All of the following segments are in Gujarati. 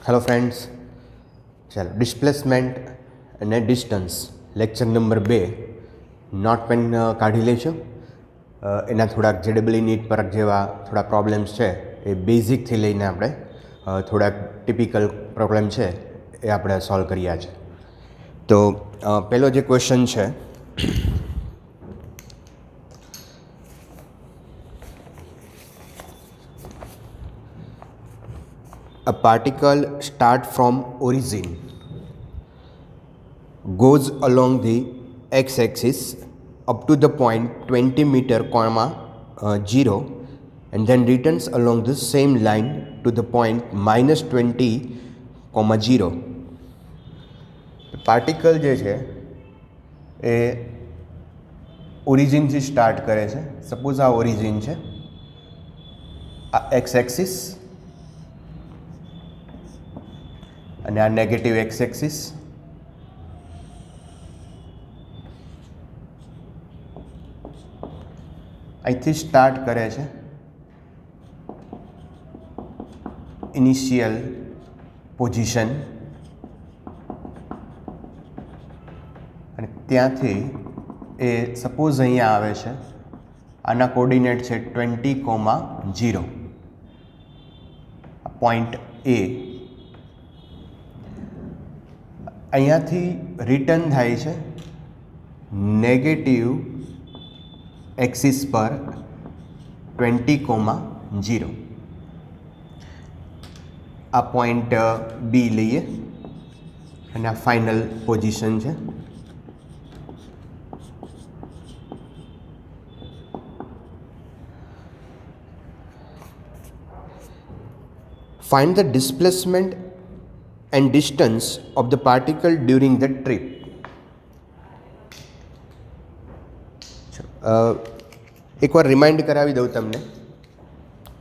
हेलो फ्रेंड्स, चलो डिस्प्लेसमेंट અને distance lecture number 2 note pen કાઢી લેજો. એના થોડાક જેડબલી નીટ પર જેવા થોડા પ્રોબ્લેમ્સ છે એ બેઝિકથી લઈને આપણે થોડાક ટિપિકલ પ્રોબ્લેમ છે એ આપણે સોલ્વ કર્યા છે. તો પહેલો જે ક્વેશ્ચન છે, a particle start from origin, goes along the x-axis up to the point 20 meter comma 0 and then returns along the same line to the point minus 20 comma 0. Particle જે છે એ ઓરિજિનથી સ્ટાર્ટ કરે છે. સપોઝ આ ઓરિજિન છે, આ એક્સ એક્સિસ અને આ નેગેટિવ એક્સ એક્સિસ. અહીંથી સ્ટાર્ટ કરે છે ઇનિશિયલ પોઝિશન અને ત્યાંથી એ સપોઝ અહીંયા આવે છે, આના કોર્ડિનેટ છે 20,0, પોઈન્ટ એ. અહીંયાથી રિટર્ન થાય છે નેગેટિવ એક્સિસ પર 20,0. આ પોઈન્ટ બી લઈએ અને આ ફાઇનલ પોઝિશન છે. Find the displacement and distance of the particle during the trip. એકવાર રિમાઇન્ડ કરાવી દઉં તમને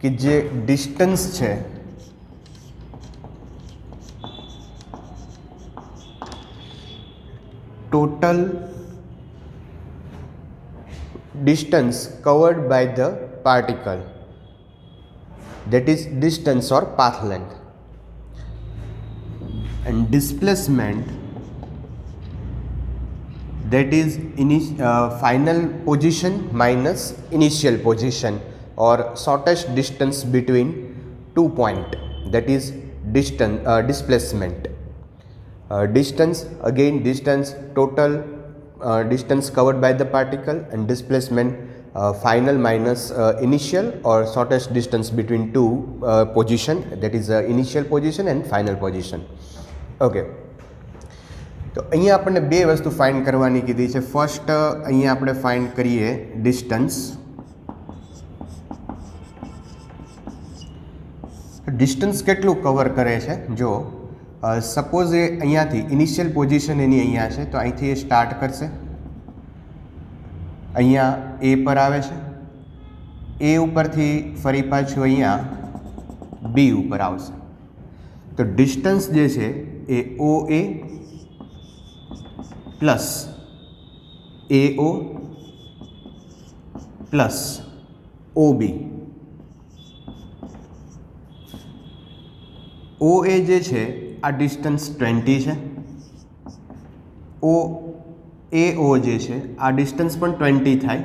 કે જે ડિસ્ટન્સ છે total distance covered by the particle, that is distance or path length, and displacement, that is final position minus initial position or shortest distance between 2 points, that is displacement. Distance, again distance, total distance covered by the particle, and displacement final minus initial or shortest distance between two position, that is initial position and final position. Okay, તો અહીંયા આપણને બે વસ્તુ ફાઇન્ડ કરવાની કીધી છે. ફર્સ્ટ અહીંયા આપણે ફાઇન્ડ કરીએ ડિસ્ટન્સ. ડિસ્ટન્સ કેટલું કવર કરે છે? જો સપોઝ એ અહીંયાથી ઇનિશિયલ પોઝિશન એની અહીંયા છે, તો અહીંથી એ સ્ટાર્ટ કરશે, અહીંયા એ પર આવે છે, એ ઉપરથી ફરી પાછું અહીંયા બી ઉપર આવશે. તો ડિસ્ટન્સ જે છે એ ઓ એ પ્લસ એઓ પ્લસ ઓ બી. ઓ એ જે છે આ ડિસ્ટન્સ 20 છે, એઓ જે છે આ ડિસ્ટન્સ પણ 20 થાય.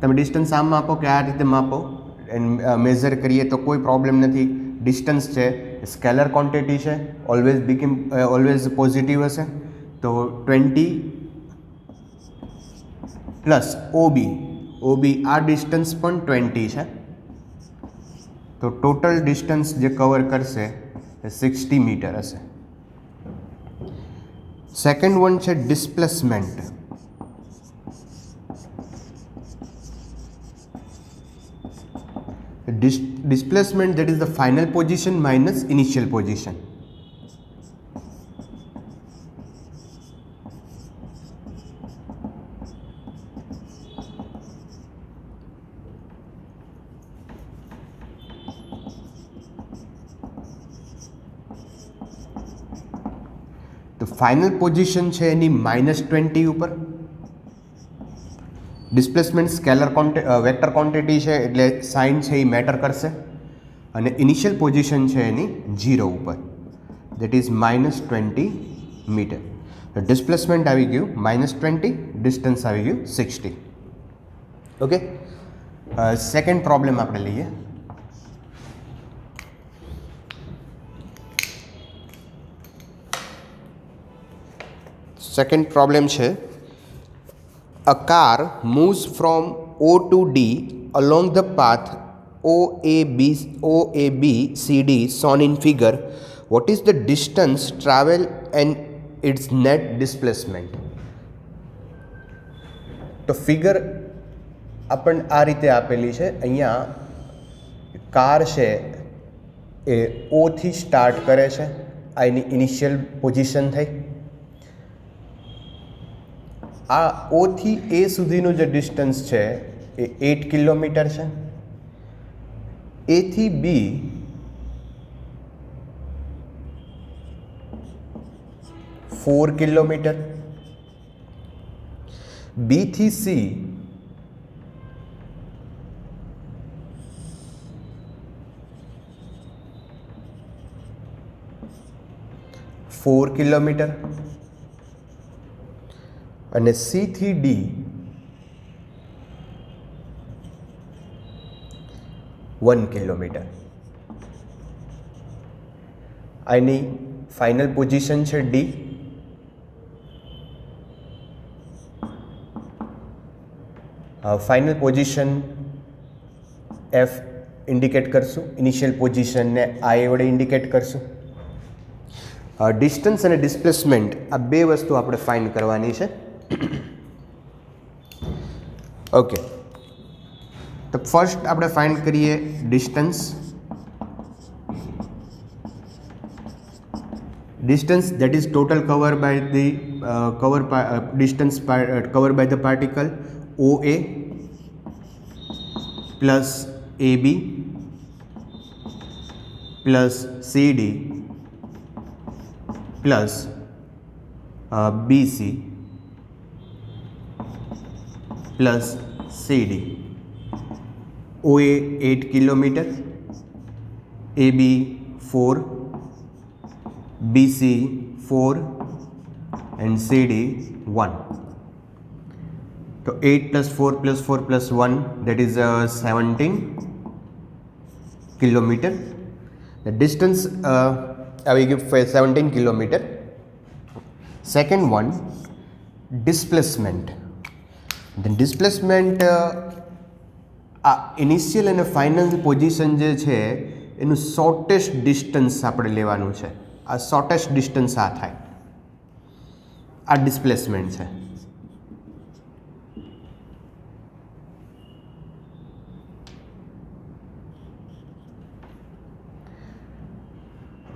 તમે ડિસ્ટન્સ આમ માપો કે આ રીતે માપો, મેઝર કરીએ તો કોઈ પ્રોબ્લેમ નથી. ડિસ્ટન્સ છે સ્કેલર ક્વોન્ટિટી છે, ઓલવેઝ પોઝિટિવ હશે. તો 20 પ્લસ ઓબી આ ડિસ્ટન્સ પણ 20 છે. તો ટોટલ ડિસ્ટન્સ જે કવર કરશે એ 60 મીટર હશે. સેકન્ડ વન છે displacement. Displacement, that is the final position minus initial position. તો ફાઇનલ પોઝિશન છે એની -20 ઉપર. ડિસ્પ્લેસમેન્ટ સ્કેલર વેક્ટર ક્વોન્ટિટી છે એટલે સાઇન છે એ મેટર કરશે. અને ઇનિશિયલ પોઝિશન છે એની 0 ઉપર, દેટ ઇઝ -20 મીટર. ડિસ્પ્લેસમેન્ટ આવી ગયું -20, ડિસ્ટન્સ આવી ગયું 60. ઓકે, સેકન્ડ પ્રોબ્લેમ આપણે લઈએ. સેકન્ડ પ્રોબ્લેમ છે, a car moves from O to D along the path OABCD shown in figure. What is the distance travel and its net displacement? તો ફિગર આપણને આ રીતે આપેલી છે. અહીંયા કાર છે એ ઓથી સ્ટાર્ટ કરે છે, આ એની ઇનિશિયલ પોઝિશન થઈ. આ ઓથી એ સુધીનું જે ડિસ્ટન્સ છે એ 8 કિલોમીટર છે. એથી બી 4 કિલોમીટર, બી થી સી 4 કિલોમીટર અને સી થી ડી 1 કિલોમીટર. આની ફાઇનલ પોઝિશન છે D. Final position F indicate કરશું, ઇનિશિયલ પોઝિશનને આઈ વડે ઇન્ડિકેટ કરશું. ડિસ્ટન્સ અને ડિસ્પ્લેસમેન્ટ આ બે વસ્તુ આપણે ફાઇન્ડ કરવાની છે. ઓકે, તો ફર્સ્ટ આપણે ફાઇન્ડ કરીએ distance. Distance that is total cover by the distance covered by the particle OA plus AB plus CD plus BC plus CD. OA 8 kilometre, AB 4, BC 4 and CD 1. तो 8 plus 4 plus 4 plus 1 that is 17 kilometre. The distance we give 17 kilometre. Second one, displacement. The displacement આ ઇનિશિયલ અને ફાઇનલ પોઝિશન જે છે એનું શોર્ટેસ્ટ ડિસ્ટન્સ આપણે લેવાનું છે. આ શોર્ટેસ્ટ ડિસ્ટન્સ આ થાય, આ ડિસ્પ્લેસમેન્ટ છે.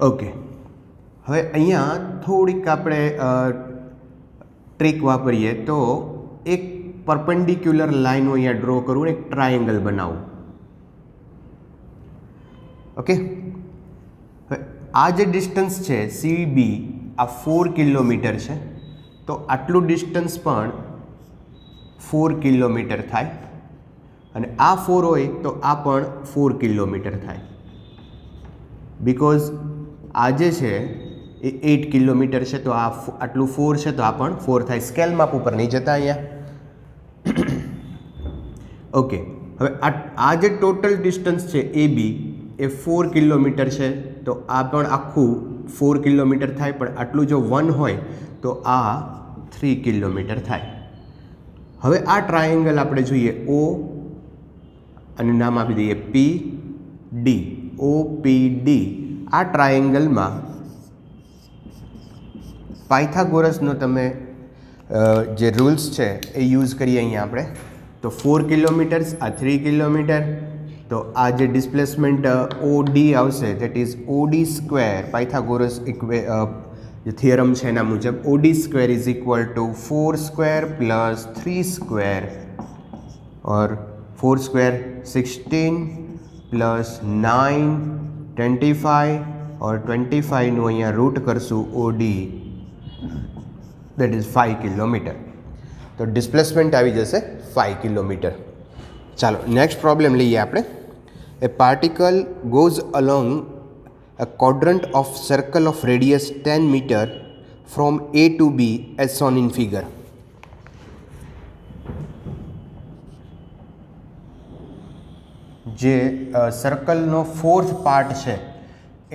ઓકે, હવે અહીંયા થોડીક આપણે ટ્રીક વાપરીએ તો એક પરપેન્ડિક્યુલર લાઈન હું અહીંયા ડ્રો કરું, એક ટ્રાયેંગલ બનાવું. ઓકે, હવે આ જે ડિસ્ટન્સ છે CB આ 4 કિલોમીટર છે, તો આટલું ડિસ્ટન્સ પણ 4 કિલોમીટર થાય અને આ 4 હોય તો આ પણ 4 કિલોમીટર થાય. બિકોઝ આ જે છે એ 8 કિલોમીટર છે તો આ આટલું 4 છે તો આ પણ 4 થાય. સ્કેલ માપ ઉપર નહીં જતા અહીંયા. ઓકે, હવે આ જે ટોટલ ડિસ્ટન્સ છે AB એ 4 કિલોમીટર છે તો આ પણ આખું 4 કિલોમીટર થાય, પણ આટલું જો 1 હોય તો આ 3 કિલોમીટર થાય. હવે આ ટ્રાયેંગલ આપણે જોઈએ O અને નામ આપી દઈએ PD, OPD. આ ટ્રાયેંગલમાં પાયથાગોરસનો તમે જે રૂલ્સ છે એ યુઝ કરીએ અહીંયા આપણે. તો 4 કિલોમીટર્સ, આ 3 કિલોમીટર, તો આ જે ડિસ્પ્લેસમેન્ટ OD આવશે that is OD square. Pythagoras જે થિયરમ છે એના મુજબ OD square is equal two 4 square plus 3 square or 4 square 16 plus 9 25 ઓર 25નું અહીંયા રૂટ કરશું OD દેટ ઇઝ 5 કિલોમીટર. તો ડિસ્પ્લેસમેન્ટ આવી જશે 5 કિલોમીટર. ચાલો નેક્સ્ટ પ્રોબ્લેમ લઈએ આપણે. A particle goes along a quadrant of circle of radius 10 meter from A to B as shown in figure. જે સર્કલનો ફોર્થ પાર્ટ છે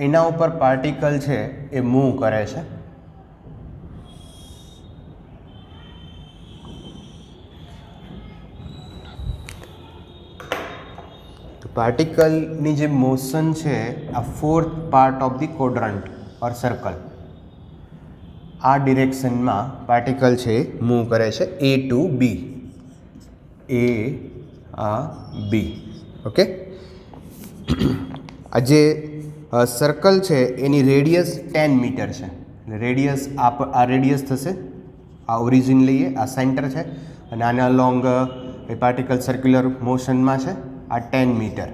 એના ઉપર પાર્ટિકલ છે એ મૂવ કરે છે. પાર્ટિકલની જે મોશન છે આ fourth part of the quadrant or circle, આ ડિરેક્શનમાં પાર્ટિકલ છે મૂવ કરે છે એ ટુ બી, એ આ બી. ઓકે, આ જે સર્કલ છે એની રેડિયસ 10 મીટર છે. રેડિયસ આ રેડિયસ થશે, આ ઓરિજિન લઈએ, આ સેન્ટર છે અને આના અલોંગ એ પાર્ટિકલ સર્ક્યુલર મોશનમાં છે, આ 10 મીટર.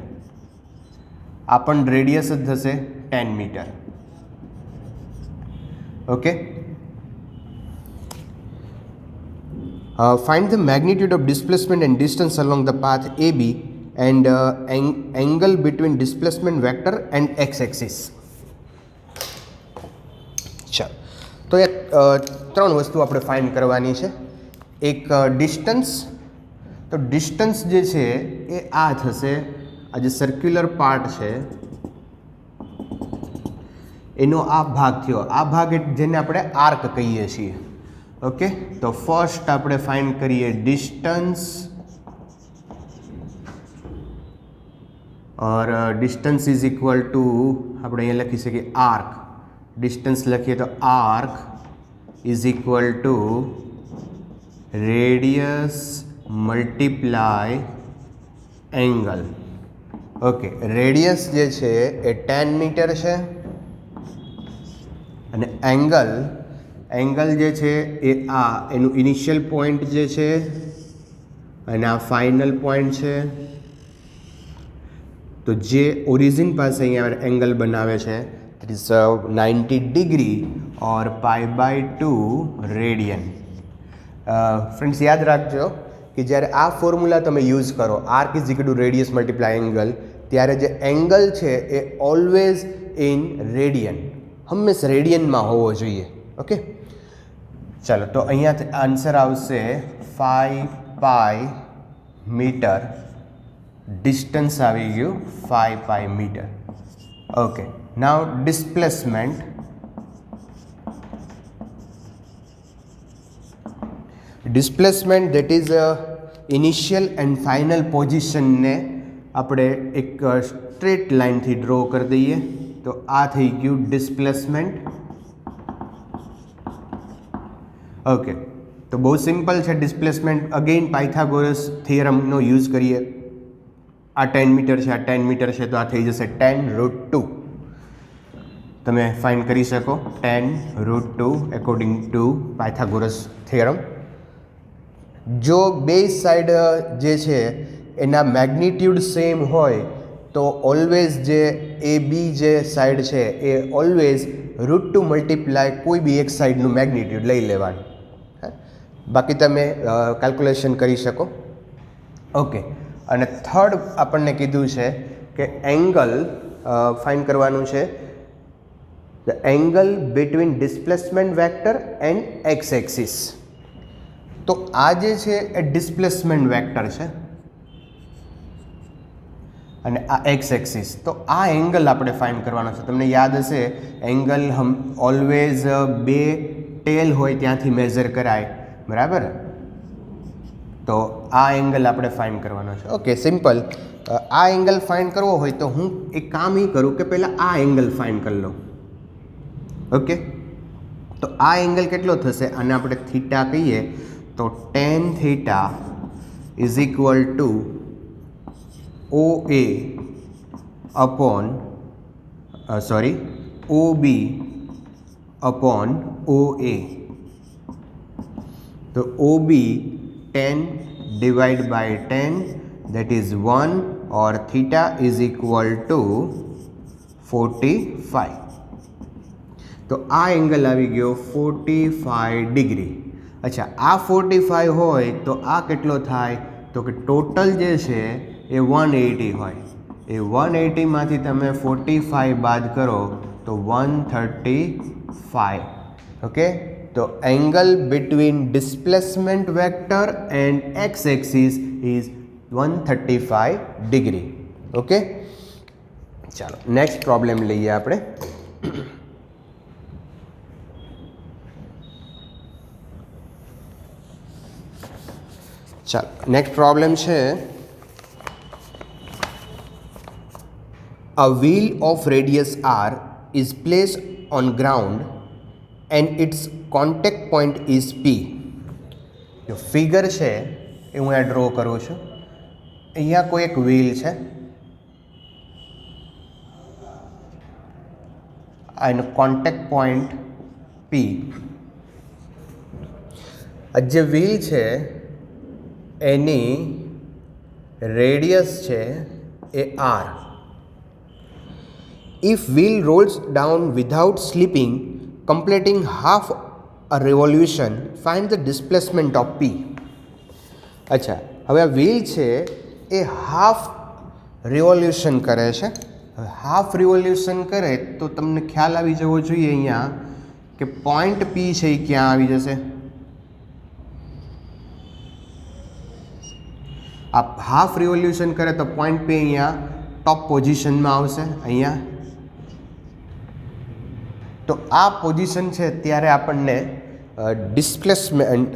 આ પણ રેડિયસ જ થશે 10 meter. Okay, find the magnitude of displacement and distance along the path AB and angle between displacement vector and x-axis. ચાલો, તો એ ત્રણ વસ્તુ આપણે ફાઇન્ડ કરવાની છે. એક ડિસ્ટન્સ, તો ડિસ્ટન્સ જે છે એ આ થશે, આ જે સર્ક્યુલર પાર્ટ છે એનો આ ભાગ થયો, આ ભાગ જેને આપણે આર્ક કહીએ છીએ. ઓકે, તો ફર્સ્ટ આપણે ફાઇન્ડ કરીએ ડિસ્ટન્સ, और डिस्टेंस इज इक्वल टू આપણે અહીંયા લખી શકીએ આર્ક. ડિસ્ટન્સ લખીએ તો arc is equal to radius multiply angle. Okay, radius જે છે એ 10 મીટર છે અને એંગલ જે છે એ આ એનું ઇનિશિયલ પોઈન્ટ જે છે અને આ ફાઇનલ પોઈન્ટ છે. તો જે ઓરિજિન પાસે અહીંયા એંગલ બનાવે છે it is 90 degree or π/2 radian. Friends, યાદ રાખજો કે જ્યારે આ ફોર્મ્યુલા તમે યુઝ કરો, arc is equal to radius multiply angle, ત્યારે જે એંગલ છે એ ઓલવેઝ ઇન રેડિયન, હંમેશા રેડિયનમાં હોવો જોઈએ. ઓકે, ચાલો, તો અહીંયા આન્સર આવશે 5π મીટર. ડિસ્ટન્સ આવી ગયું 5π metre. Okay, now displacement. Displacement that is initial and final પોઝિશનને આપણે એક સ્ટ્રેટ લાઇનથી ડ્રો કરી દઈએ. તો આ થઈ ગયું ડિસ્પ્લેસમેન્ટ. ઓકે, તો બહુ સિમ્પલ છે ડિસ્પ્લેસમેન્ટ. અગેઇન પાયથાગોરસ થિયરમનો યુઝ કરીએ. આ 10 મીટર છે, આ 10 મીટર છે, તો આ થઈ જશે 10√2. તમે ફાઇન્ડ કરી શકો 10√2 એકોર્ડિંગ ટુ પાયથાગોરસ થિયરમ. જો બે સાઈડ જે છે એના મેગ્નિટ્યુડ સેમ હોય તો ઓલવેઝ જે એ બી જે સાઈડ છે એ ઓલવેઝ √2 મલ્ટીપ્લાય કોઈ બી એક સાઈડનું મેગ્નિટ્યુડ લઈ લેવાનું. બાકી તમે કેલ્ક્યુલેશન કરી શકો. ઓકે, અને થર્ડ આપણને કીધું છે કે એંગલ ફાઇન્ડ કરવાનું છે, the angle between displacement vector and x axis. તો આ જે છે એ ડિસ્પ્લેસમેન્ટ વેક્ટર છે અને આ એક્સ એક્સિસ. તો આ એંગલ આપણે ફાઇન્ડ કરવાનો છે. તમને યાદ હશે એંગલ ઓલવેઝ બે ટેલ હોય ત્યાંથી મેઝર કરાય, બરાબર? તો આ એંગલ આપણે ફાઇન્ડ કરવાનો છે. Okay, simple. આ એંગલ ફાઇન્ડ કરવો હોય તો હું એક કામ એ કરું કે પહેલાં આ એંગલ ફાઇન્ડ કરી લઉં. ઓકે, તો આ એંગલ કેટલો થશે? આને આપણે થીટા કહીએ તો tan theta is equal two OA upon OB upon OA. તો OB 10 divided by 10 that is 1 or theta is equal to 45. તો આ એંગલ આવી ગયો 45 ડિગ્રી. અચ્છા, આ 45 હોય તો આ કેટલો થાય? તો કે ટોટલ જે છે એ 180 હોય. એ 180માંથી તમે 45 બાદ કરો તો 135. ઓકે, તો angle between displacement vector and x axis is 135 degree. Okay, ચાલો નેક્સ્ટ પ્રોબ્લેમ લઈએ આપણે. ચાલો નેક્સ્ટ પ્રોબ્લેમ છે, a wheel of radius r is placed on ground and its contact point is p. જો ફિગર છે એ હું આ ડ્રો કરું છું. અહીંયા કોઈ એક વ્હીલ છે, એનો કોન્ટેક્ટ પોઈન્ટ પી. આ જે વ્હીલ છે એની રેડિયસ છે એ R. If wheel rolls down without slipping, completing half a revolution, find the displacement of p. અચ્છા, હવે આ વ્હીલ છે એ હાફ રિવોલ્યુશન કરે છે. હવે હાફ રિવોલ્યુશન કરે તો તમને ખ્યાલ આવી જવો જોઈએ અહીંયા કે પોઈન્ટ પી છે એ ક્યાં આવી જશે. આ હાફ રિવોલ્યુશન કરે તો પોઈન્ટ પી અહીંયા ટોપ પોઝિશનમાં આવશે અહીંયા. તો આ પોઝિશન છે ત્યારે આપણને ડિસ્પ્લેસમેન્ટ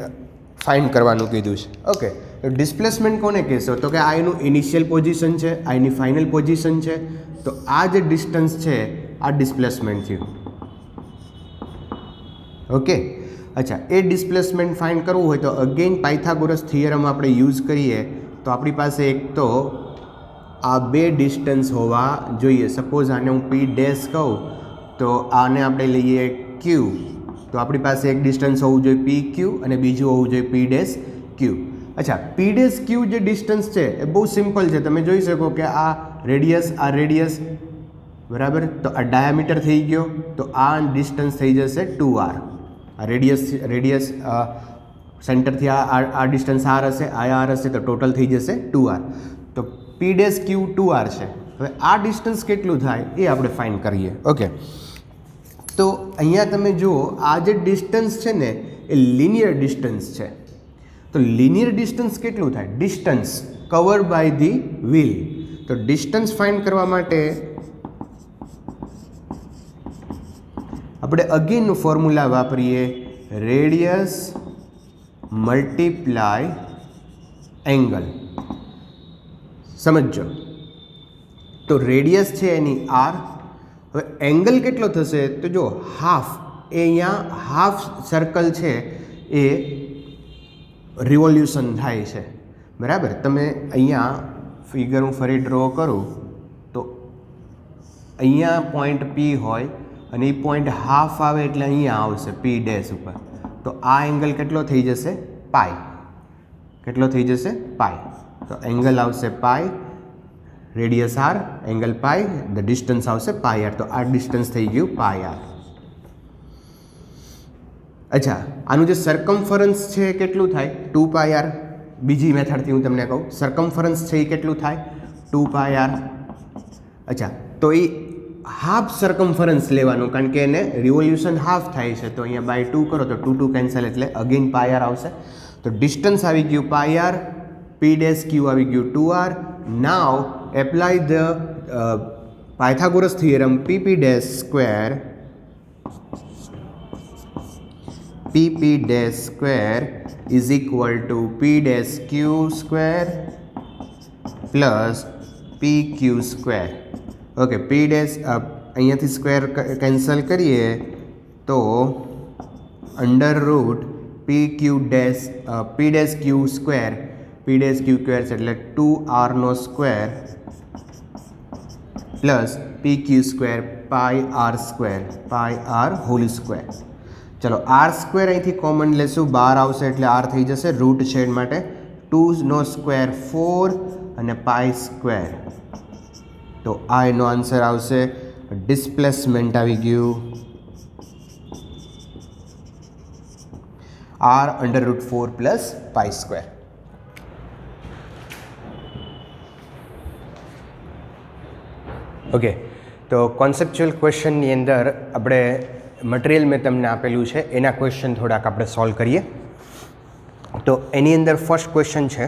ફાઇન્ડ કરવાનું કીધું છે. ઓકે, ડિસ્પ્લેસમેન્ટ કોને કહેશો તો કે આ એનું ઇનિશિયલ પોઝિશન છે, આ એની ફાઇનલ પોઝિશન છે. તો આ જે ડિસ્ટન્સ છે આ ડિસ્પ્લેસમેન્ટ થયું. ઓકે, અચ્છા, એ ડિસ્પ્લેસમેન્ટ ફાઇન્ડ કરવું હોય તો અગેન પાયથાગોરસ થિયરમ આપણે યુઝ કરીએ તો આપણી પાસે એક તો આ બે ડિસ્ટન્સ હોવા જોઈએ. સપોઝ આને હું પી ડેશ કહું તો આને આપણે લઈએ ક્યુ, તો આપણી પાસે એક ડિસ્ટન્સ હોવું જોઈએ પી ક્યુ અને બીજું હોવું જોઈએ પી ડેશ ક્યુ. અચ્છા, પી ડેશ ક્યુ જે ડિસ્ટન્સ છે એ બહુ સિમ્પલ છે. તમે જોઈ શકો કે આ રેડિયસ બરાબર, તો આ ડાયામીટર થઈ ગયો, તો આ ડિસ્ટન્સ થઈ જશે 2r. આ રેડિયસ સેન્ટરથી આ ડિસ્ટન્સ આર હશે, આ આર હશે, તો ટોટલ થઈ જશે 2r. તો પી ડેશ ક્યુ 2r છે. હવે આ ડિસ્ટન્સ કેટલું થાય એ આપણે ફાઇન્ડ કરીએ. ઓકે, તો અહીંયા તમે જુઓ આ જે ડિસ્ટન્સ છે ને એ લિનિયર ડિસ્ટન્સ છે. તો લિનિયર ડિસ્ટન્સ કેટલું થાય? Distance covered by the wheel. તો ડિસ્ટન્સ ફાઇન્ડ કરવા માટે આપણે અગેનનું ફોર્મ્યુલા વાપરીએ, રેડિયસ મલ્ટીપ્લાય એંગલ. સમજો, તો રેડિયસ છે એની આર. હવે એંગલ કેટલો થશે તો જો હાફ, એ અહીંયા હાફ સર્કલ છે એ રિવોલ્યુશન થાય છે. બરાબર, તમે અહીંયા ફિગર હું ફરી ડ્રો કરું તો અહીંયા પોઈન્ટ પી હોય અને એ પોઈન્ટ હાફ આવે એટલે અહીંયા આવશે પી ડેશ ઉપર. તો આ એંગલ કેટલો થઈ જશે? પાઈ. કેટલો થઈ જશે? પાઈ. તો એંગલ આવશે pi, radius r, angle pi, the distance આવશે પાઈ આર. તો આ ડિસ્ટન્સ થઈ ગયું પાઈ આર. અચ્છા, આનું જે સરકમફરન્સ છે એ કેટલું થાય? 2 પાઈ આર. બીજી મેથડથી હું તમને કહું, સરકમફરન્સ છે એ કેટલું થાય? 2 પાઈ આર. અચ્છા, તો એ હાફ સરકમફરન્સ લેવાનું, કારણ કે એને રિવોલ્યુશન હાફ થાય છે. તો અહીંયા બાય 2 કરો તો 2 કેન્સલ, એટલે અગેન પાઈ આર આવશે. તો ડિસ્ટન્સ આવી ગયું પાઈ આર, પી ડેશ ક્યુ આવી ગયું 2r. Now apply the Pythagoras theorem, PP dash square is equal two P dash Q square plus P Q square. Okay, P dash અહીંયાથી સ્ક્વેર કેન્સલ કરીએ તો અંડર રૂટ પી ડેશ ક્યુ સ્ક્વેર, પી ડેશ ક્યુ સ્ક્વેર એટલે 2r square plus P Q square pi R square, pi are whole square. ચલો, આર સ્ક્વેર અહીંથી કોમન લેશું, બહાર આવશે એટલે આર થઈ જશે. રૂટ છે એના માટે 2 સ્ક્વેર 4 અને પાઈ સ્ક્વેર. તો આ એનો આન્સર આવશે. ડિસ્પ્લેસમેન્ટ આવી ગયું r under route 4 plus pi square. Okay, તો કોન્સેપ્ચ્યુઅલ ક્વેશ્ચનની અંદર આપણે મટીરિયલ મેં તમને આપેલું છે એના ક્વેશ્ચન થોડાક આપણે સોલ્વ કરીએ. તો એની અંદર ફર્સ્ટ ક્વેશ્ચન છે,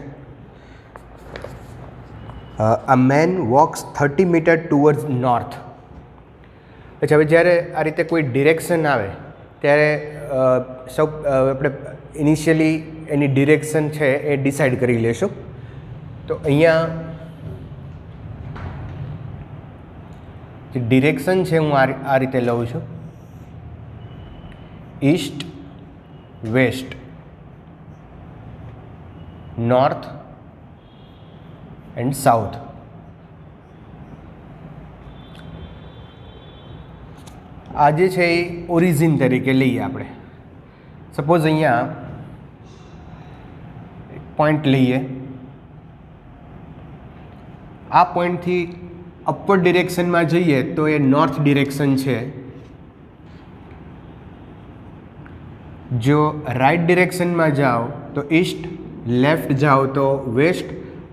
a man walks 30 metre towards north. પછી હવે જ્યારે આ રીતે કોઈ ડિરેક્શન આવે ત્યારે આપણે ઇનિશિયલી એની ડિરેક્શન છે એ ડિસાઇડ કરી લેશું. તો અહીંયા જે ડિરેક્શન છે હું આ રીતે લઉં છું, east, west, north and south. આ જે છે એ ઓરિજિન તરીકે લઈએ આપણે. સપોઝ અહીંયા પોઈન્ટ લઈએ, આ પોઈન્ટથી અપવર્ડ ડિરેક્શનમાં જઈએ તો એ નોર્થ ડિરેક્શન છે. જો રાઈટ ડિરેક્શનમાં જાઓ તો ઈસ્ટ, લેફ્ટ જાઓ તો વેસ્ટ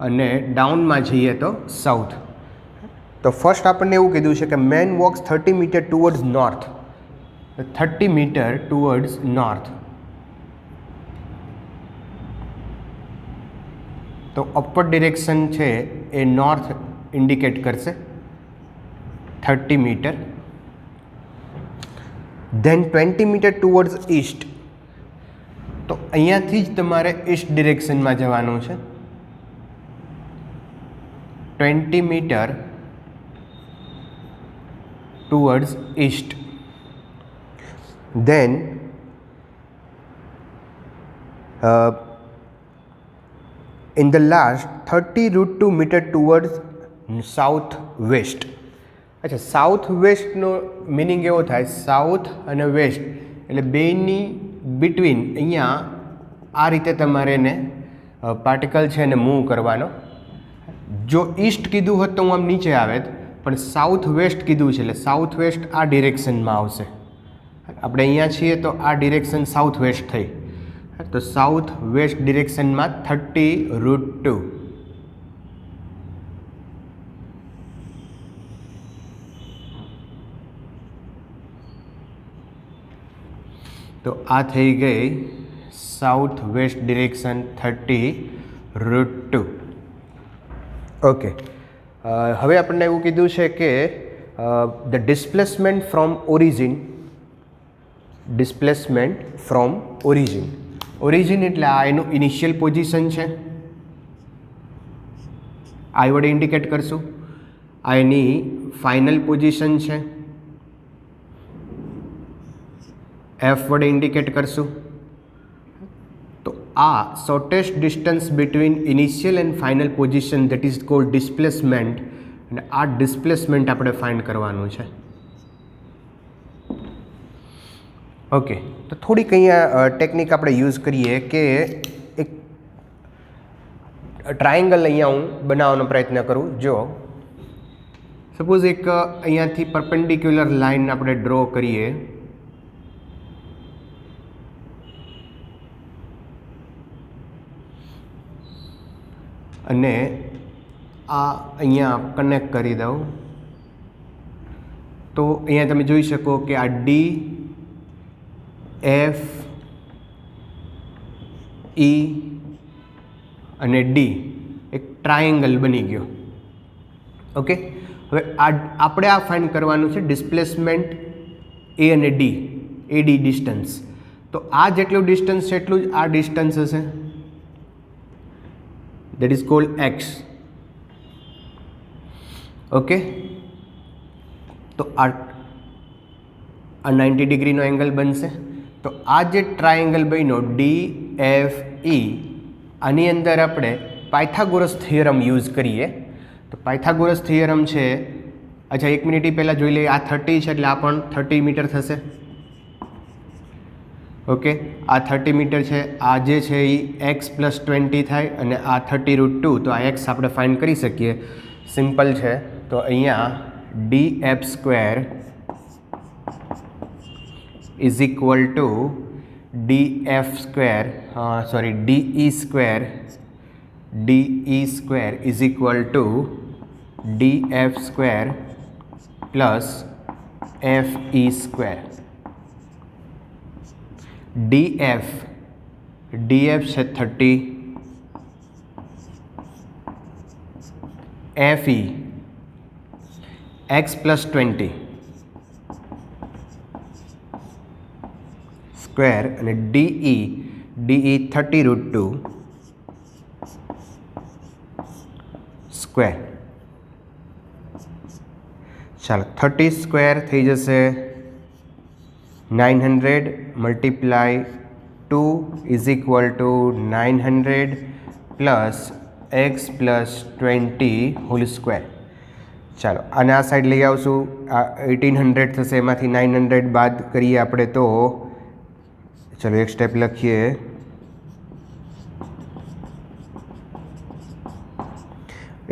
અને ડાઉનમાં જઈએ તો સાઉથ. તો ફર્સ્ટ આપણને એવું કીધું છે કે man walks 30 metre towards north. 30 metre towards north. તો અપવર્ડ ડિરેક્શન છે એ નોર્થ ઇન્ડિકેટ કરશે 30 meter. Then 20 meter towards east. તો અહીંયાથી જ તમારે ઈસ્ટ ડિરેક્શનમાં જવાનું છે. 20 meter towards east. Then in the last 30√2 meter towards south west. અચ્છા, સાઉથ વેસ્ટનો મિનિંગ એવો થાય, સાઉથ અને વેસ્ટ એટલે બેની બિટવીન અહીંયા આ રીતે તમારે એને પાર્ટિકલ છે એને મૂવ કરવાનો. જો ઈસ્ટ કીધું હોત તો હું આમ નીચે આવેત, પણ સાઉથ વેસ્ટ કીધું છે એટલે સાઉથ વેસ્ટ આ ડિરેક્શનમાં આવશે. આપણે અહીંયા છીએ તો આ ડિરેક્શન સાઉથ વેસ્ટ થઈ, તો સાઉથ વેસ્ટ ડિરેક્શનમાં 30√2. તો આ થઈ ગઈ સાઉથ વેસ્ટ ડિરેક્શન 30√2. ઓકે, હવે આપણને એવું કીધું છે કે the displacement from origin. Displacement from origin. Origin એટલે આ એનું ઇનિશિયલ પોઝિશન છે, આ વડે ઇન્ડિકેટ કરશું. આ એની ફાઇનલ પોઝિશન છે, એફ વડે ઇન્ડિકેટ કરશું. તો આ shortest distance between initial and final position, that is called displacement. અને આ ડિસ્પ્લેસમેન્ટ આપણે ફાઇન્ડ કરવાનું છે. ઓકે, તો થોડીક અહીંયા ટેકનિક આપણે યુઝ કરીએ કે એક ટ્રાયેંગલ અહીંયા હું બનાવવાનો પ્રયત્ન કરું. જો સપોઝ એક અહીંયાથી પરપેન્ડિક્યુલર લાઇન આપણે ડ્રો કરીએ, અને આ અહીંયા કનેક્ટ કરી દઉં, તો અહીંયા તમે જોઈ શકો કે આ ડી, એફ, ઈ અને ડી એક ટ્રાયેંગલ બની ગયો. ઓકે, હવે આપણે આ ફાઇન્ડ કરવાનું છે ડિસ્પ્લેસમેન્ટ એ અને ડી, એડી ડિસ્ટન્સ. તો આ જેટલું ડિસ્ટન્સ છે એટલું જ આ ડિસ્ટન્સ હશે, that is called x. Okay, તો આ 90 ડિગ્રીનો એંગલ બનશે. તો આ જે ટ્રાયેંગલ બન્યો ડી, એફ, ઈ, આની અંદર આપણે પાયથાગોરસ થિયરમ યુઝ કરીએ. તો પાયથાગોરસ થિયરમ છે, અચ્છા એક મિનિટ પહેલાં જોઈ લઈએ. આ 30 છે એટલે આ પણ 30 મીટર થશે. ઓકે, આ 30 મીટર છે, આ જે છે એ એક્સ પ્લસ 20 થાય, અને આ 30√2. તો આ એક્સ આપણે ફાઇન્ડ કરી શકીએ, સિમ્પલ છે. તો અહીંયા df² is equal to df² sorry de² is equal to df² plus F E square. D F है 30, F E x plus 20 square અને ડીઈ 30√2 સ્ક્વેર। ચાલો 30 સ્ક્વેર થઈ જશે 900 multiply 2 is equal two 900 plus x plus 20 whole square. ચાલો આને આ સાઈડ લઈ આવશું, આ 1800 થશે, એમાંથી 900 બાદ કરીએ આપણે તો ચલો એક સ્ટેપ લખીએ,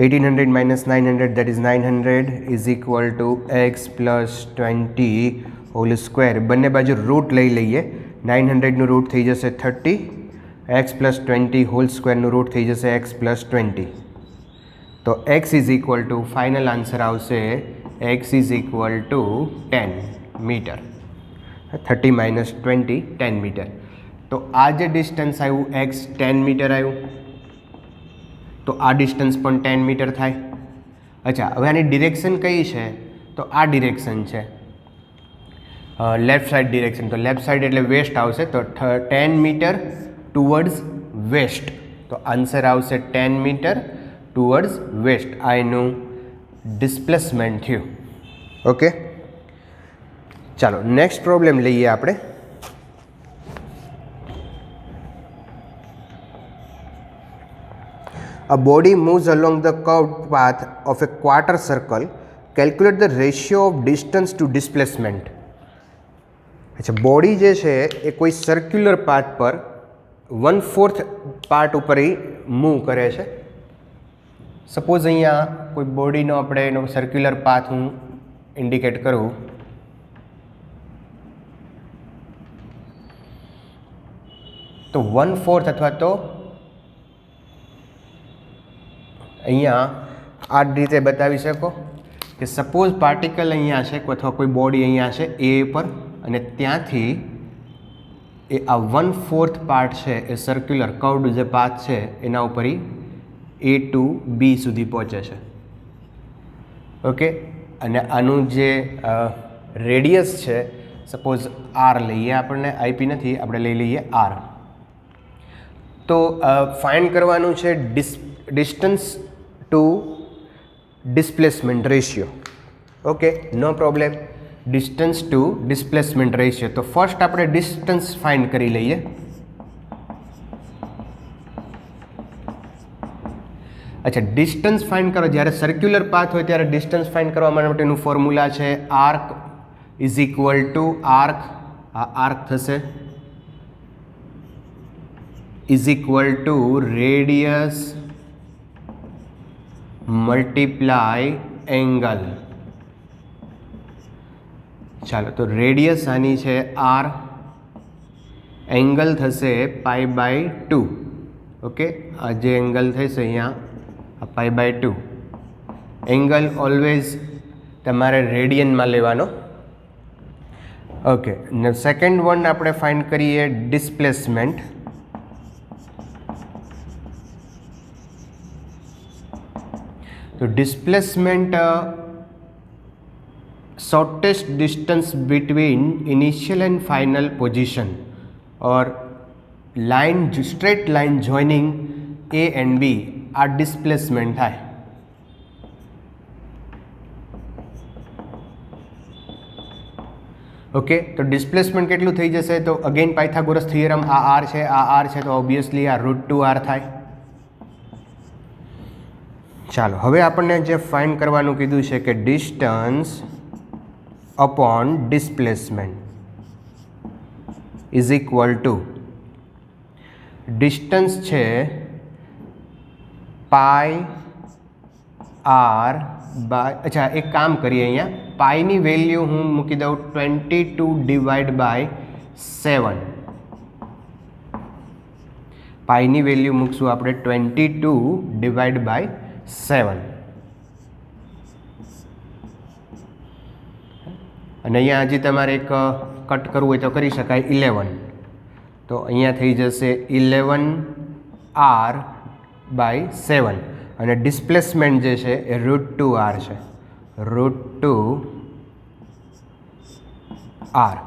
1800 minus 900 that is 900 is equal to x plus 20 whole square। બંને બાજુ રૂટ લઈ લઈએ, 900નું રૂટ થઈ જશે 30, x plus 20 હોલ સ્ક્વેરનું રૂટ થઈ જશે x plus 20। તો x is equal to final answer આવશે x is equal to 10 meter. 30 minus 20 10 meter. તો આ જે ડિસ્ટન્સ આવ્યું x 10 મીટર આવ્યું, તો આ ડિસ્ટન્સ પણ 10 મીટર થાય। અચ્છા, હવે આની ડિરેક્શન કઈ છે? તો આ ડિરેક્શન છે લેફ્ટ સાઈડ ડિરેક્શન, તો લેફ્ટ સાઈડ એટલે વેસ્ટ આવશે, તો 10 મીટર ટુવર્ડ્સ વેસ્ટ, તો આન્સર આવશે 10 મીટર ટુવર્ડ્સ વેસ્ટ। આ એનું ડિસ્પ્લેસમેન્ટ થયું। ઓકે, ચાલો નેક્સ્ટ પ્રોબ્લેમ લઈએ આપણે। A body moves along the curved path of a quarter circle. Calculate the ratio of distance to displacement. अच्छा, बॉडी जे છે એ કોઈ સર્ક્યુલર પાથ પર 1/4 પાર્ટ ઉપર મૂવ કરે છે। સપોઝ અહીંયા કોઈ બોડીનો આપણે એનો સર્ક્યુલર પાથ હું ઇન્ડિકેટ કરું, તો 1/4 અથવા તો અહીંયા આ રીતે બતાવી શકો કે સપોઝ પાર્ટિકલ અહીંયા છે અથવા કોઈ બોડી અહીંયા છે એ પર, અને ત્યાંથી એ આ 1/4 પાર્ટ છે એ સર્ક્યુલર કર્વડ જે પાથ છે એના ઉપર એ ટુ બી સુધી પહોંચે છે। ઓકે, અને આનું જે રેડિયસ છે સપોઝ આર લઈએ, આપણને આઈપી નથી, આપણે લઈ લઈએ આર। તો ફાઇન્ડ કરવાનું છે distance to displacement ratio. Okay, no problem, distance to displacement ratio. તો ફર્સ્ટ આપણે ડિસ્ટન્સ ફાઇન્ડ કરી લઈએ। અચ્છા, ડિસ્ટન્સ ફાઇન્ડ કરો, જ્યારે સર્ક્યુલર પાથ હોય ત્યારે ડિસ્ટન્સ ફાઇન્ડ કરવા માટેનું ફોર્મ્યુલા છે arc is equal two arc, આ આર્ક થશે, is equal to radius multiply angle. ચાલો, તો રેડિયસ આની છે આર, એંગલ થશે π/2। ઓકે, આ જે એંગલ થશે અહીંયા આ π/2, એંગલ ઓલવેઝ તમારે રેડિયનમાં લેવાનો। ઓકે, ને સેકન્ડ વન આપણે ફાઇન્ડ કરીએ ડિસ્પ્લેસમેન્ટ। तो displacement shortest distance between initial and final position और line straight line joining a and b आ डिस्प्लेसमेंट है। ओके, तो डिस्प्लेसमेंट केटલું થઈ જશે? તો अगेन પાયથાગોરસ થિયરમ, આ આર છે, આ આર છે, તો ઓબ્વિયસલી આ √2r થાય। ચાલો, હવે આપણને જે ફાઇન્ડ કરવાનું કીધું છે કે distance upon displacement is equal two distance છે પાઈ આર બાય, અચ્છા એક કામ કરીએ, અહીંયા પાઈની વેલ્યુ હું મૂકી દઉં 22/7। પાઈની વેલ્યુ મૂકશું આપણે 22/7। અને અહીંયા હજી તમારે એક કટ કરવું હોય તો કરી શકાય 11, તો અહીંયા થઈ જશે 11r/7 અને ડિસ્પ્લેસમેન્ટ જે છે એ √2r છે, √2r.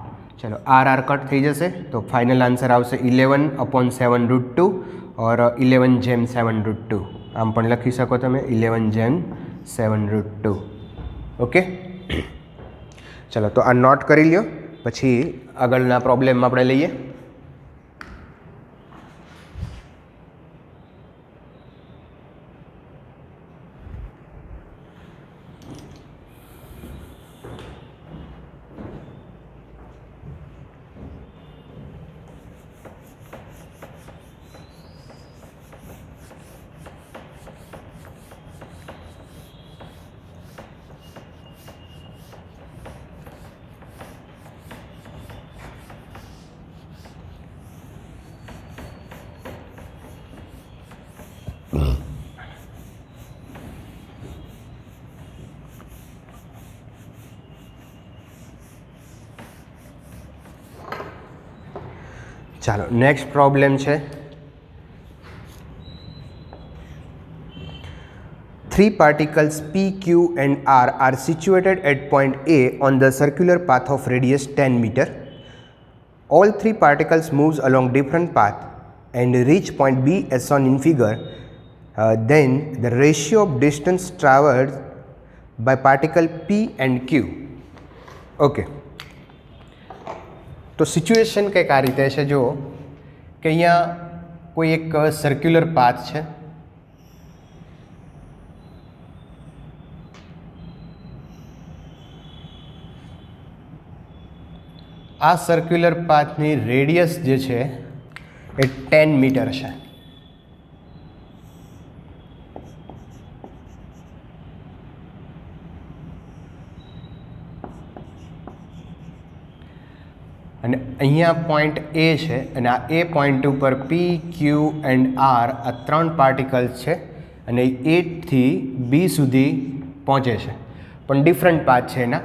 ચલો r કટ થઈ જશે તો ફાઇનલ આન્સર આવશે 11/7 √2 और 11/7 √2. આમ પણ લખી શકો તમે 11/7 √2. ઓકે, ચલો તો આ નોટ કરી લ્યો, પછી આગળના પ્રોબ્લેમ આપણે લઈએ. ચાલો નેક્સ્ટ પ્રોબ્લેમ છે. 3 particles P, Q and R are situated at point A on the circular path of radius 10 meter. All 3 particles moves along different path and reach point B as shown in figure. Then the ratio of distance traversed by particle P and Q. Okay. તો સિચ્યુએશન કંઈક આ રીતે છે, જો કે અહીંયા કોઈ એક સર્ક્યુલર પાથ છે, આ સર્ક્યુલર પાથની રેડિયસ જે છે એ 10 મીટર છે. અને અહીંયા પોઈન્ટ એ છે અને આ એ પોઈન્ટ ઉપર પી, ક્યુ એન્ડ આર આ 3 પાર્ટિકલ્સ છે અને એથી બી સુધી પહોંચે છે, પણ ડિફરન્ટ પાથ છે એના.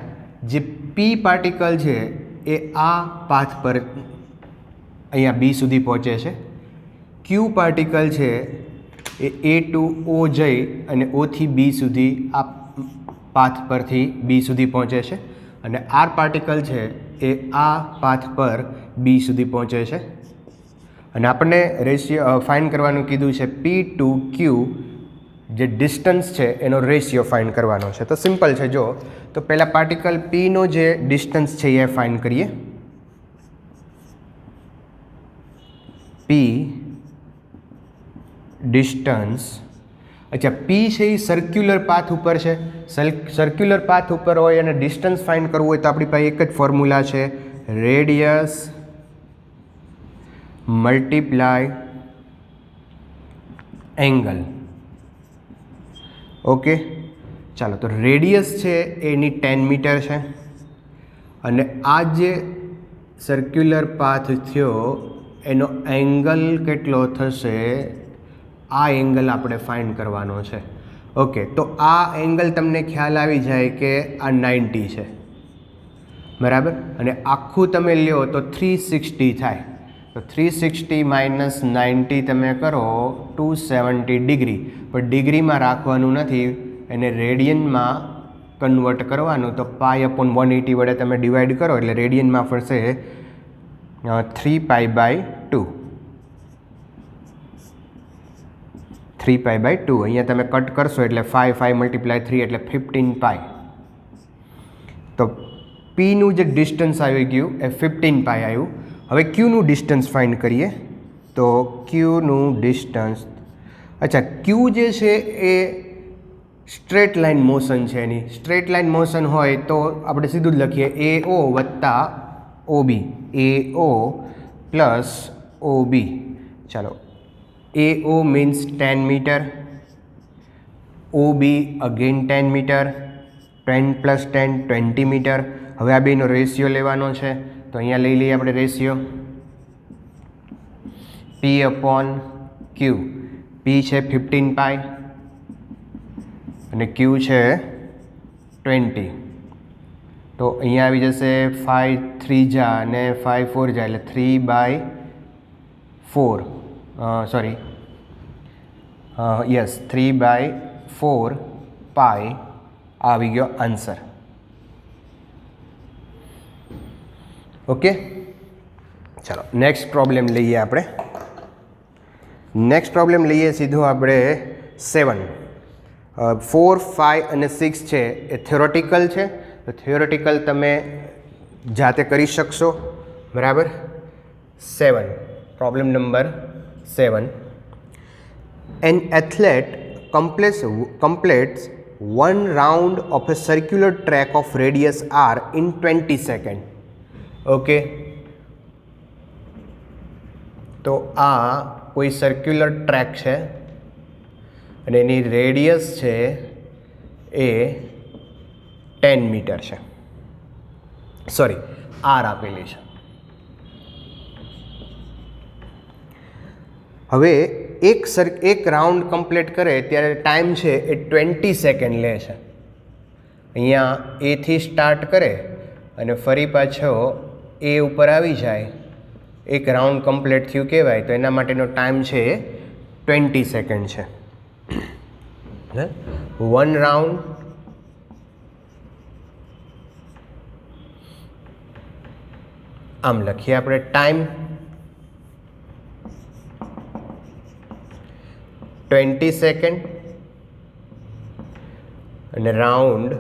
જે પી પાર્ટિકલ છે એ આ પાથ પર અહીંયા બી સુધી પહોંચે છે. ક્યુ પાર્ટિકલ છે એ એ ટુ ઓ જઈ અને ઓથી બી સુધી આ પાથ પરથી બી સુધી પહોંચે છે અને આર પાર્ટિકલ છે એ આ પાથ પર બી સુધી પહોંચે છે. અને આપણને રેશિયો ફાઇન્ડ કરવાનું કીધું છે પી ટુ ક્યુ, જે ડિસ્ટન્સ છે એનો રેશિયો ફાઇન્ડ કરવાનો છે. તો સિમ્પલ છે, જો તો પહેલાં પાર્ટિકલ પીનો જે ડિસ્ટન્સ છે એ ફાઇન્ડ કરીએ. પી ડિસ્ટન્સ, અચ્છા પી છે એ સર્ક્યુલર પાથ ઉપર છે. સર્ક્યુલર પાથ ઉપર હોય અને ડિસ્ટન્સ ફાઇન્ડ કરવું હોય તો આપણી પાસે એક જ ફોર્મ્યુલા છે, રેડિયસ મલ્ટીપ્લાય એંગલ. ઓકે, ચાલો તો રેડિયસ છે એની 10 મીટર છે અને આ જે સર્ક્યુલર પાથ થયો એનો એંગલ કેટલો થશે, આ એંગલ આપણે ફાઇન્ડ કરવાનો છે. ઓકે, તો આ એંગલ તમને ખ્યાલ આવી જાય કે આ 90 છે, બરાબર. અને આખું તમે લ્યો તો 360 થાય. તો 360 માઇનસ 90 તમે કરો 270 ડિગ્રી, પણ ડિગ્રીમાં રાખવાનું નથી, એને રેડિયનમાં કન્વર્ટ કરવાનું. તો π/180 વડે તમે ડિવાઈડ કરો એટલે રેડિયનમાં ફરશે 3π/2. 3π/2 અહીંયા તમે કટ કરશો એટલે 5 × 3 એટલે 15π. તો પીનું જે ડિસ્ટન્સ આવી ગયું એ 15π આવ્યું. હવે ક્યુનું ડિસ્ટન્સ ફાઇન્ડ કરીએ. તો ક્યુનું ડિસ્ટન્સ, અચ્છા ક્યુ જે છે એ સ્ટ્રેટ લાઇન મોશન છે. એની સ્ટ્રેટ લાઇન મોશન હોય તો આપણે સીધું જ લખીએ AO વત્તા OB, AO પ્લસ OB. ચાલો, AO means 10 meter, OB again 10 meter, 10 plus 10 20 meter. હવે આ બેનો રેશિયો લેવાનો છે તો અહીંયા લઈ લઈએ આપણે રેશિયો P/Q. P છે 15π અને Q છે 20. તો અહીંયા આવી જશે 5 3 જા અને 5 4 જા એટલે 3/4 સોરી યસ 3/4 પાઈ આવી ગયો આન્સર. ઓકે, ચાલો નેક્સ્ટ પ્રોબ્લેમ લઈએ આપણે. નેક્સ્ટ પ્રોબ્લેમ લઈએ સીધો આપણે 7. 4 5 અને 6 છે એ થિયોરેટિકલ છે, તો થિયોરેટિકલ તમે જાતે કરી શકશો, બરાબર. 7, problem number 7. An athlete completes one round of a circular track of radius r in 20 seconds. Okay, તો આ કોઈ સર્ક્યુલર ટ્રેક છે અને એની રેડિયસ છે એ 10 મીટર છે, સોરી આર આપેલી છે. હવે એક રાઉન્ડ કમ્પ્લીટ કરે ત્યારે ટાઈમ છે એ 20 સેકન્ડ લે છે. અહીંયા એથી સ્ટાર્ટ કરે અને ફરી પાછો એ ઉપર આવી જાય, એક રાઉન્ડ કમ્પ્લીટ થયું કહેવાય, તો એના માટેનો ટાઈમ છે એ 20 સેકન્ડ છે. 1 રાઉન્ડ આમ લખીએ આપણે, ટાઈમ 20 સેકન્ડ અને round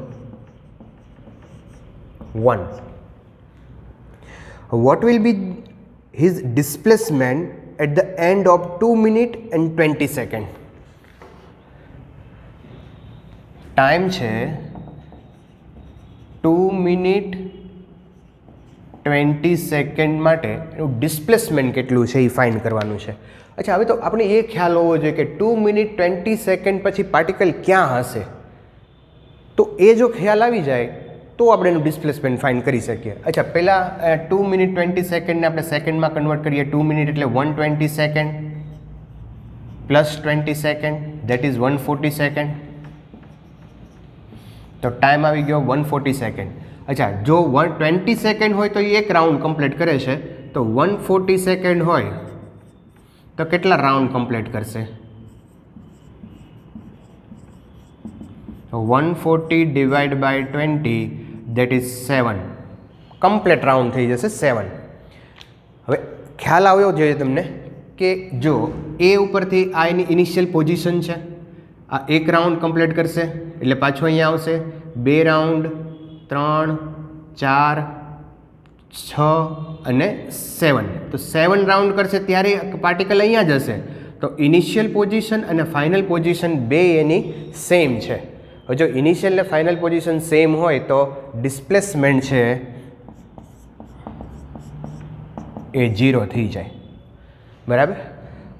1. What will be his displacement at the end of 2 minutes and 20 seconds? Time છે 2 મિનિટ 20 સેકન્ડ માટે એનું ડિસ્પ્લેસમેન્ટ કેટલું છે એ ફાઇન્ડ કરવાનું છે. અચ્છા, હવે તો આપણે એ ખ્યાલ હોવો જોઈએ કે 2 મિનિટ 20 સેકન્ડ પછી પાર્ટિકલ ક્યાં હશે. તો એ જો ખ્યાલ આવી જાય તો આપણે એનું ડિસ્પ્લેસમેન્ટ ફાઇન્ડ કરી શકીએ. અચ્છા, પહેલાં 2 મિનિટ 20 સેકન્ડને આપણે સેકન્ડમાં કન્વર્ટ કરીએ. 2 મિનિટ એટલે 120 second plus 20 second, that is 140 second. તો ટાઈમ આવી ગયો 140 સેકન્ડ. અચ્છા, જો 120 સેકન્ડ હોય તો એ એક રાઉન્ડ કમ્પ્લીટ કરે છે, તો 140 સેકન્ડ હોય તો કેટલા રાઉન્ડ કમ્પ્લીટ કરશે? તો 140 divide by 20 that is 7. Complete round થઈ જશે 7. હવે ખ્યાલ આવ્યો જોઈએ તમને કે જો એ ઉપરથી આ એની ઇનિશિયલ પોઝિશન છે, આ એક રાઉન્ડ કમ્પ્લીટ કરશે એટલે પાછું અહીંયા આવશે 2 રાઉન્ડ, 3 4 6 અને 7. તો 7 રાઉન્ડ કરશે ત્યારે પાર્ટિકલ અહીંયા જ હશે. તો ઇનિશિયલ પોઝિશન અને ફાઇનલ પોઝિશન બે એની સેમ છે. હવે જો ઇનિશિયલ ને ફાઇનલ પોઝિશન સેમ હોય તો ડિસ્પ્લેસમેન્ટ છે એ 0 થઈ જાય, બરાબર.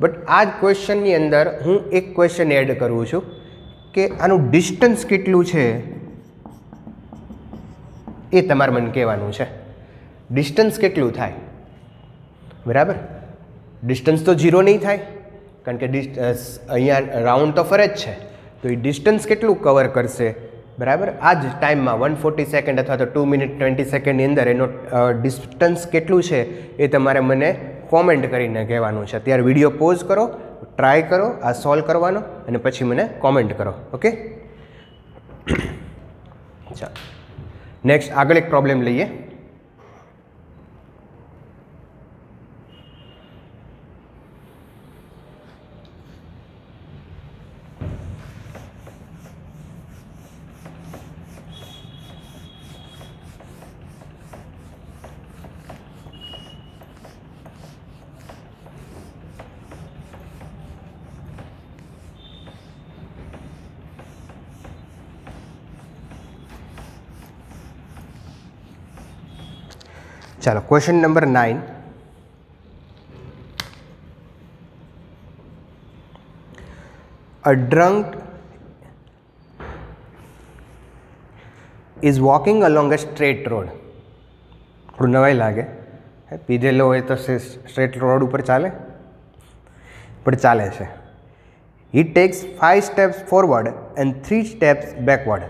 બટ આ જ ક્વેશ્ચનની અંદર હું એક ક્વેશ્ચન એડ કરું છું કે આનું ડિસ્ટન્સ કેટલું છે એ તમારે મને કહેવાનું છે. ડિસ્ટન્સ કેટલું થાય, બરાબર. ડિસ્ટન્સ તો 0 નહીં થાય કારણ કે અહીંયા રાઉન્ડ તો ફરે જ છે, તો એ ડિસ્ટન્સ કેટલું કવર કરશે, બરાબર. આ જ ટાઈમમાં 140 સેકન્ડ અથવા તો 2 મિનિટ 20 સેકન્ડની અંદર એનો ડિસ્ટન્સ કેટલું છે એ તમારે મને કોમેન્ટ કરીને કહેવાનું છે. ત્યારે વિડીયો પોઝ કરો, ટ્રાય કરો આ સોલ્વ કરવાનો અને પછી મને કોમેન્ટ કરો. ઓકે, ચાલો નેક્સ્ટ આગળ એક પ્રોબ્લેમ લઈએ. ચાલો question number 9. A drunk is walking along a straight road. થોડું નવાઈ લાગે, પીધેલો હોય તો સ્ટ્રેટ રોડ ઉપર ચાલે, પણ ચાલે છે. He takes 5 steps forward and 3 steps backward.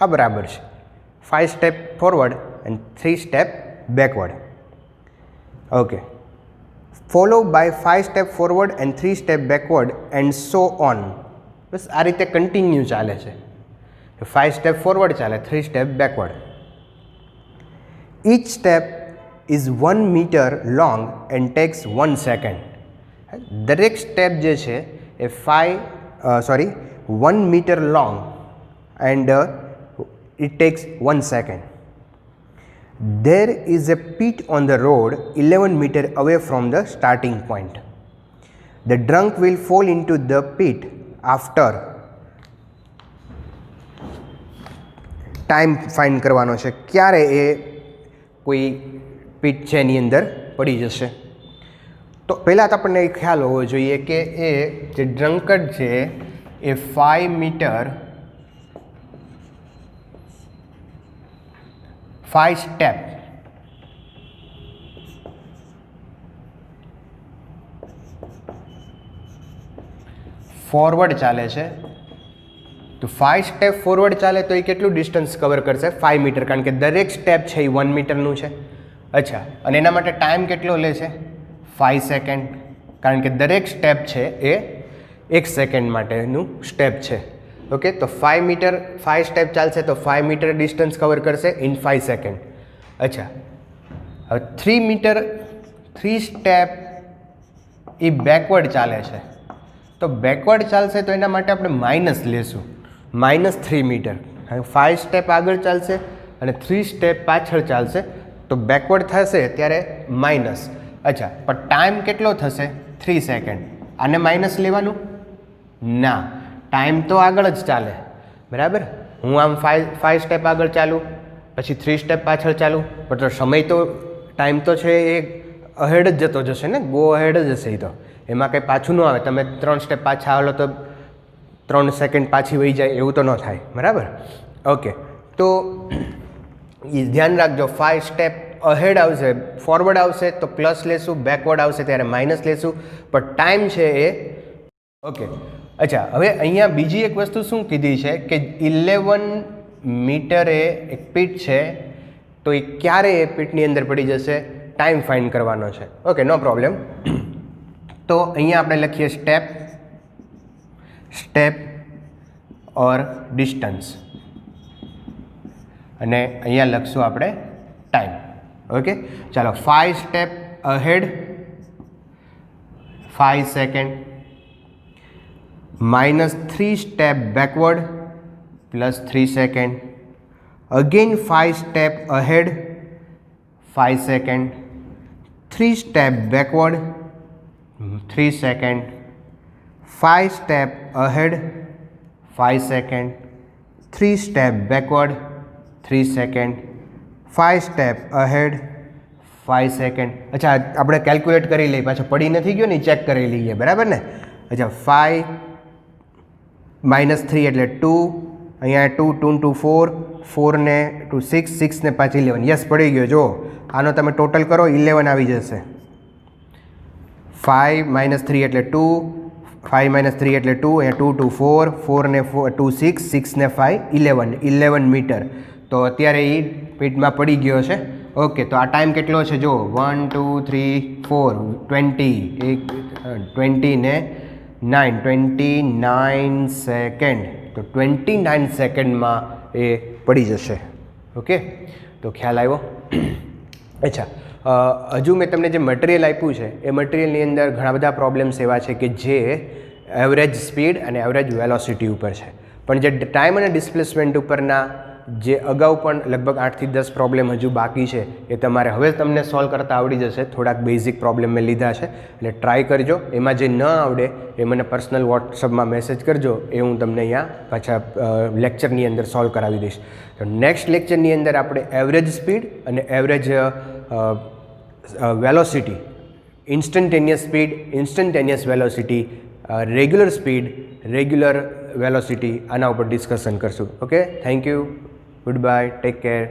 આ બરાબર છે. 5 step forward and 3 step backward. Okay, followed by 5 step forward and 3 step backward and so on. બસ આ રીતે કન્ટિન્યુ ચાલે છે. 5 step forward ચાલે, 3 step backward. Each step is 1 meter long and takes 1 second. દરેક સ્ટેપ જે છે એ 1 meter long and it takes 1 second. There is a pit on the road 11 meter away from the starting point. The drunk will fall into the pit after time find કરવાનો છે, ક્યારે એ કોઈ પીટ છે એની અંદર પડી જશે. તો પહેલાં તો આપણને એ ખ્યાલ હોવો જોઈએ કે એ જે ડ્રંકર્ડ છે એ 5 મીટર 5 સ્ટેપ ફોરવર્ડ ચાલે છે. તો 5 સ્ટેપ ફોરવર્ડ ચાલે તો એ કેટલું ડિસ્ટન્સ કવર કરશે? 5 મીટર, કારણ કે દરેક સ્ટેપ છે એ 1 મીટરનું છે. અચ્છા, અને એના માટે ટાઈમ કેટલો લે છે? 5 સેકન્ડ, કારણ કે દરેક સ્ટેપ છે એ 1 સેકન્ડ માટેનું સ્ટેપ છે. ઓકે, તો 5 મીટર 5 સ્ટેપ ચાલશે તો 5 મીટર ડિસ્ટન્સ કવર કરશે ઇન 5 સેકન્ડ. અચ્છા, હવે 3 મીટર 3 સ્ટેપ એ બેકવર્ડ ચાલે છે. તો બેકવર્ડ ચાલશે તો એના માટે આપણે માઇનસ લેશું, -3 મીટર. 5 સ્ટેપ આગળ ચાલશે અને 3 સ્ટેપ પાછળ ચાલશે તો બેકવર્ડ થશે ત્યારે માઇનસ. અચ્છા, પણ ટાઈમ કેટલો થશે? 3 સેકન્ડ. આને માઇનસ લેવાનું ના, ટાઈમ તો આગળ જ ચાલે, બરાબર. હું આમ 5 સ્ટેપ આગળ ચાલું, પછી 3 સ્ટેપ પાછળ ચાલું, પણ તો સમય તો ટાઈમ તો છે એ અહેડ જ જતો જશે ને, ગો અહેડ જ હશે. એ તો એમાં કંઈ પાછું ન આવે. તમે 3 સ્ટેપ પાછા આવો તો 3 સેકન્ડ પાછી વહી જાય એવું તો ન થાય, બરાબર. ઓકે, તો એ ધ્યાન રાખજો. 5 સ્ટેપ અહેડ આવશે, ફોરવર્ડ આવશે તો પ્લસ લેશું, બેકવર્ડ આવશે ત્યારે માઇનસ લેશું, પણ ટાઈમ છે એ ઓકે. અચ્છા, હવે અહીંયા બીજી એક વસ્તુ શું કીધી છે કે 11 મીટરે એક પીટ છે તો એ ક્યારે એ પીટની અંદર પડી જશે? ટાઈમ ફાઇન્ડ કરવાનો છે. Okay, no problem. તો અહીંયા આપણે લખીએ સ્ટેપ ઓર ડિસ્ટન્સ અને અહીંયા લખશું આપણે ટાઈમ. ઓકે, ચાલો. 5 step ahead 5 second, -3 step backward +3 second, again 5 step ahead 5 second, 3 step backward 3 second, 5 step ahead 5 second, 3 step backward 3 second, 5 step ahead 5 second. અચ્છા, આપણે કેલ્ક્યુલેટ કરી લઈએ, પાછો પડી નથી ગયો ને, ચેક કરી લઈએ, બરાબર ને. અચ્છા, 5 -3 એટલે 2, અહીંયા 2 2 4, 4 ને 2 6, 6 ને 5 11. યસ, પડી ગયો. જો આનો તમે ટોટલ કરો 11 આવી જશે. 5 -3 એટલે 2, 5 -3 એટલે 2, અહીંયા 2 2 4, 4 ને 2 6, 6 ને 5 11 મીટર. તો અત્યારે એ પીટમાં પડી ગયો છે. ઓકે, તો આ ટાઈમ કેટલો છે? જો 1 2 3 4 20 ને 9 29 સેકન્ડ. તો 29 સેકન્ડમાં એ પડી જશે. ઓકે, તો ખ્યાલ આવ્યો? અચ્છા, હજુ મેં તમને જે મટીરિયલ આપ્યું છે એ મટીરિયલની અંદર ઘણા બધા પ્રોબ્લેમ્સ એવા છે કે જે એવરેજ સ્પીડ અને એવરેજ વેલોસિટી ઉપર છે, પણ જે ટાઈમ અને ડિસ્પ્લેસમેન્ટ ઉપરના જે અગાઉ પણ લગભગ 8 થી 10 પ્રોબ્લેમ હજુ બાકી છે એ તમારે હવે તમને સોલ્વ કરતાં આવડી જશે. થોડાક બેઝિક પ્રોબ્લેમ મેં લીધા છે એટલે ટ્રાય કરજો. એમાં જે ન આવડે એ મને પર્સનલ વોટ્સઅપમાં મેસેજ કરજો, એ હું તમને અહીંયા પાછા લેક્ચરની અંદર સોલ્વ કરાવી દઈશ. તો નેક્સ્ટ લેક્ચરની અંદર આપણે એવરેજ સ્પીડ અને average velocity, instantaneous speed, instantaneous velocity, regular speed, regular velocity, આના ઉપર ડિસ્કશન કરશું. Okay, thank you, good bye, take care.